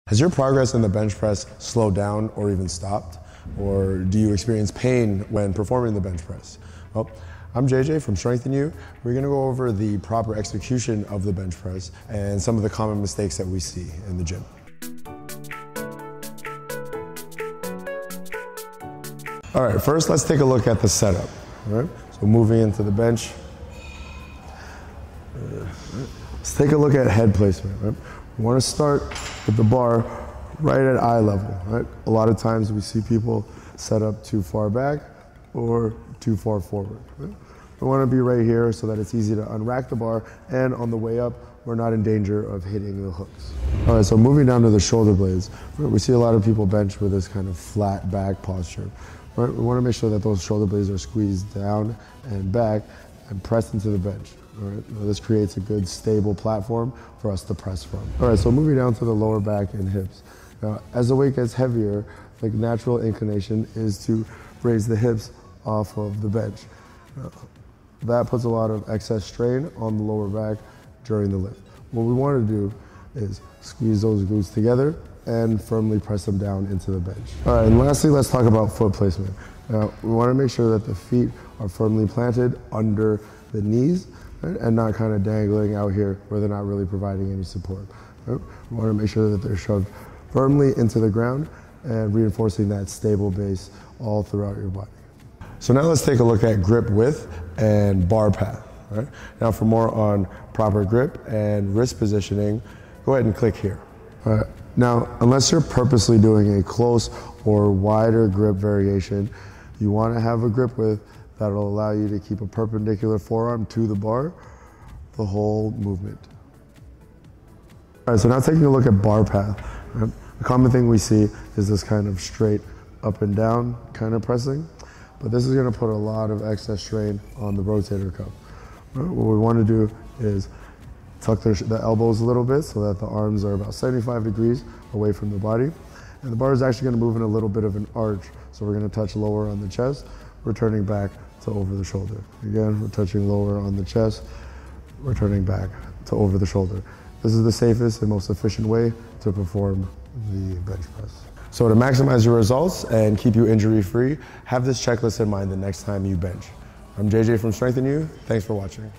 Has your progress in the bench press slowed down or even stopped? Or do you experience pain when performing the bench press? Well, I'm JJ from SNU. We're going to go over the proper execution of the bench press and some of the common mistakes that we see in the gym. All right, first let's take a look at the setup. All right, so moving into the bench. Let's take a look at head placement. Right? We want to start with the bar right at eye level. Right? A lot of times we see people set up too far back or too far forward. Right? We want to be right here so that it's easy to unrack the bar, and on the way up, we're not in danger of hitting the hooks. All right, so moving down to the shoulder blades, right? We see a lot of people bench with this kind of flat back posture. Right? We want to make sure that those shoulder blades are squeezed down and back and pressed into the bench. All right? Now, this creates a good stable platform for us to press from. All right, so moving down to the lower back and hips. Now, as the weight gets heavier, the natural inclination is to raise the hips off of the bench. That puts a lot of excess strain on the lower back during the lift. What we want to do is squeeze those glutes together and firmly press them down into the bench. All right, and lastly, let's talk about foot placement. Now, we want to make sure that the feet are firmly planted under the knees, right, and not kind of dangling out here where they're not really providing any support. Right? We want to make sure that they're shoved firmly into the ground and reinforcing that stable base all throughout your body. So now let's take a look at grip width and bar path. Right? Now for more on proper grip and wrist positioning, go ahead and click here. All right. Now, unless you're purposely doing a close or wider grip variation, you want to have a grip width that will allow you to keep a perpendicular forearm to the bar the whole movement. All right, so now taking a look at bar path. Right? The common thing we see is this kind of straight up and down kind of pressing, but this is going to put a lot of excess strain on the rotator cuff. Right? What we want to do is tuck the elbows a little bit so that the arms are about 75 degrees away from the body. And the bar is actually going to move in a little bit of an arch. So we're going to touch lower on the chest, returning back to over the shoulder. Again, we're touching lower on the chest, returning back to over the shoulder. This is the safest and most efficient way to perform the bench press. So to maximize your results and keep you injury-free, have this checklist in mind the next time you bench. I'm JJ from SNU. Thanks for watching.